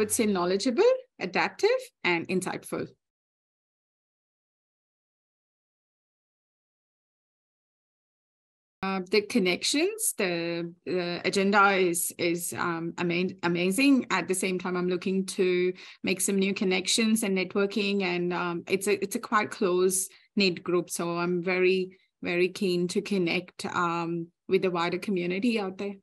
would say knowledgeable, adaptive, and insightful. The connections, the agenda is amazing. At the same time, I'm looking to make some new connections and networking, and it's a quite close knit group. So I'm very, very keen to connect with the wider community out there.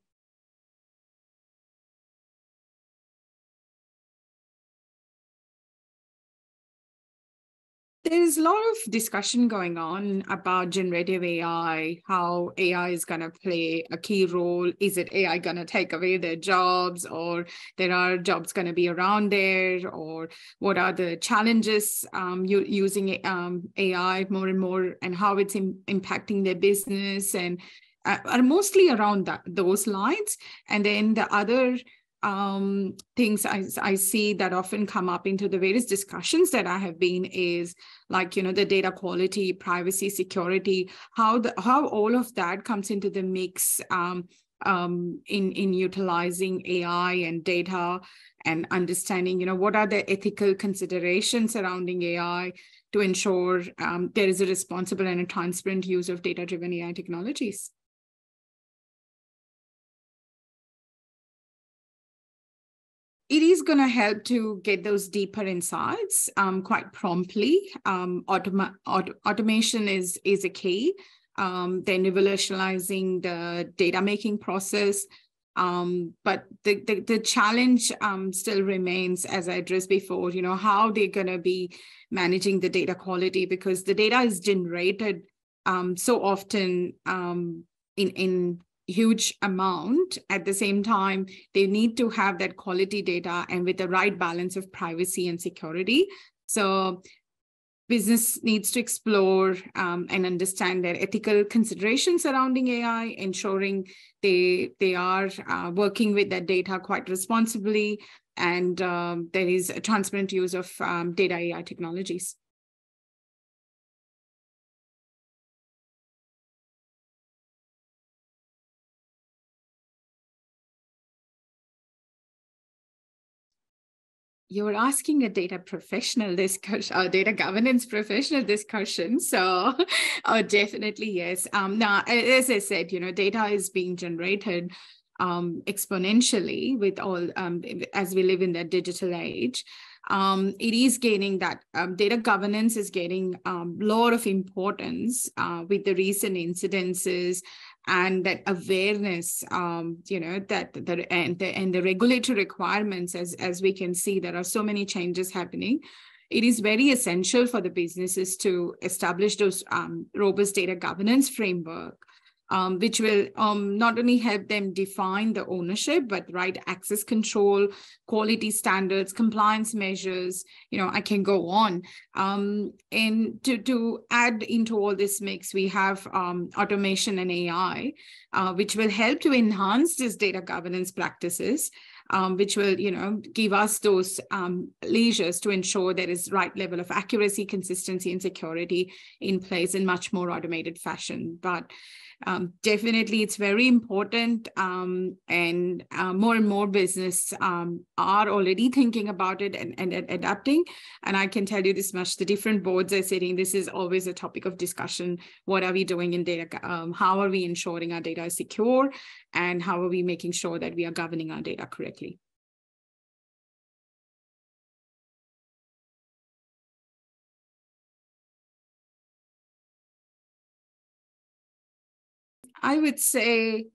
There's a lot of discussion going on about generative AI, how AI is going to play a key role. Is it AI going to take away their jobs, or there are jobs going to be around there, or what are the challenges using AI more and more, and how it's impacting their business, and are mostly around those lines. And then the other things I see that often come up into the various discussions that I have been is like, the data quality, privacy, security, how all of that comes into the mix in utilizing AI and data, and understanding, what are the ethical considerations surrounding AI to ensure there is a responsible and a transparent use of data-driven AI technologies. It is going to help to get those deeper insights quite promptly. Automation is a key. Then revolutionizing the data making process. But the challenge still remains, as I addressed before, how they're going to be managing the data quality, because the data is generated so often in huge amount. At the same time, they need to have that quality data and with the right balance of privacy and security. So business needs to explore and understand their ethical considerations surrounding AI, ensuring they are working with that data quite responsibly, and there is a transparent use of data AI technologies. You're asking a data professional discussion, or data governance professional discussion. So definitely, yes. Now, as I said, data is being generated exponentially with all, as we live in that digital age. It is gaining that data governance is getting a lot of importance with the recent incidences, and that awareness, that the regulatory requirements, as we can see, there are so many changes happening. It is very essential for the businesses to establish those robust data governance framework, which will not only help them define the ownership, but right access control, quality standards, compliance measures, I can go on. And to add into all this mix, we have automation and AI, which will help to enhance these data governance practices, which will, give us those leisures to ensure there is right level of accuracy, consistency, and security in place in much more automated fashion. But definitely, it's very important, and more and more business are already thinking about it and adapting. And I can tell you this much: the different boards are sitting. This is always a topic of discussion. What are we doing in data? How are we ensuring our data is secure? And how are we making sure that we are governing our data correctly? I would say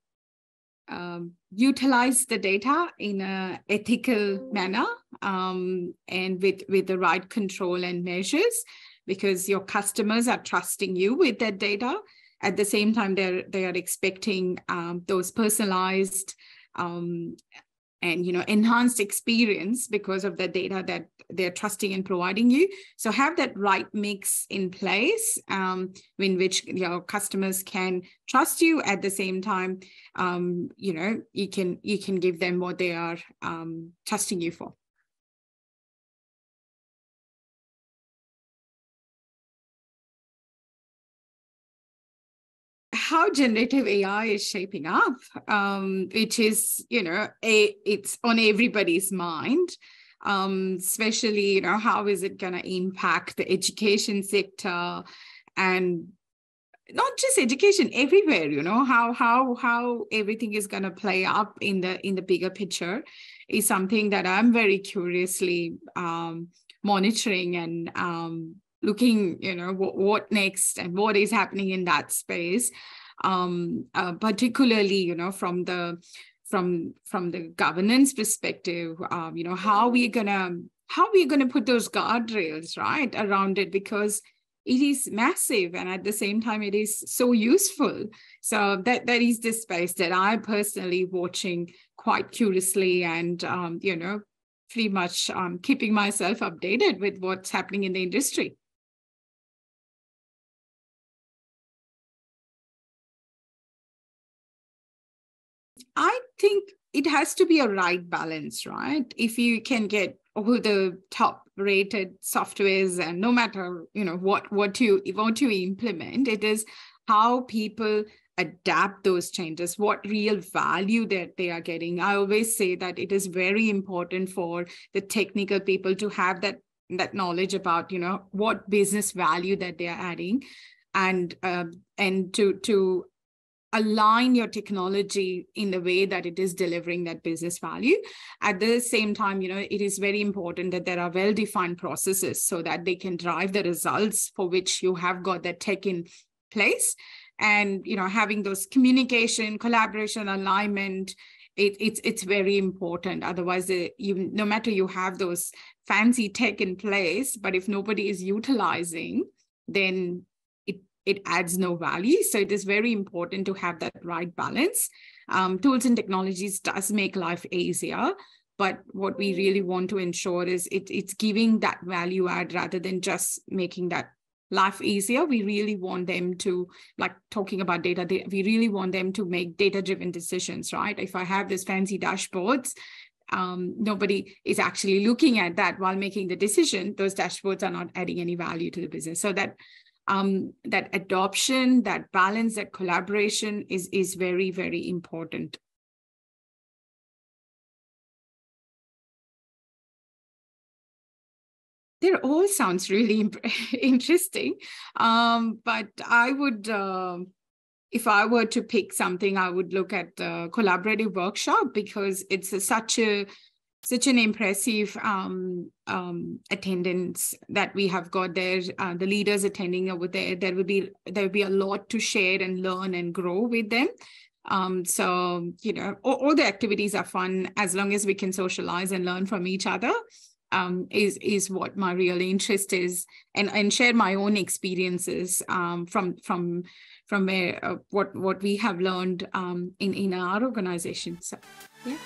utilize the data in an ethical manner, and with the right control and measures, because your customers are trusting you with that data. At the same time, they are expecting those personalized and enhanced experience because of the data that they're trusting and providing you. So have that right mix in place, in which your customers can trust you. At the same time, you can give them what they are trusting you for. How generative AI is shaping up, which is, it's on everybody's mind. especially, how is it going to impact the education sector, and not just education, everywhere, how everything is going to play up in the bigger picture is something that I'm very curiously monitoring and looking, what next and what is happening in that space, particularly, from the governance perspective, how we're gonna put those guardrails right around it, because it is massive, and at the same time it is so useful. So that is the space that I'm personally watching quite curiously, and pretty much keeping myself updated with what's happening in the industry. I think it has to be a right balance, right? If you can get all the top rated softwares, and no matter what you implement, it is how people adapt those changes, what real value that they are getting. I always say that it is very important for the technical people to have that knowledge about what business value that they are adding, and to align your technology in the way that it is delivering that business value. At the same time, it is very important that there are well-defined processes so that they can drive the results for which you have got that tech in place. And, having those communication, collaboration, alignment, it's very important. Otherwise, no matter you have those fancy tech in place, but if nobody is utilizing, then it adds no value. So it is very important to have that right balance. Tools and technologies does make life easier, but what we really want to ensure is it's giving that value add rather than just making that life easier. We really want them to, like talking about data, we really want them to make data-driven decisions, right? If I have this fancy dashboards, nobody is actually looking at that while making the decision. Those dashboards are not adding any value to the business. So that adoption, that balance, that collaboration is very, very important. They all sounds really interesting, but I would, if I were to pick something, I would look at the collaborative workshop, because it's such an impressive attendance that we have got there. The leaders attending over there, there will be a lot to share and learn and grow with them. So all the activities are fun as long as we can socialize and learn from each other. Is what my real interest is, and share my own experiences from where what we have learned in our organization. So yeah.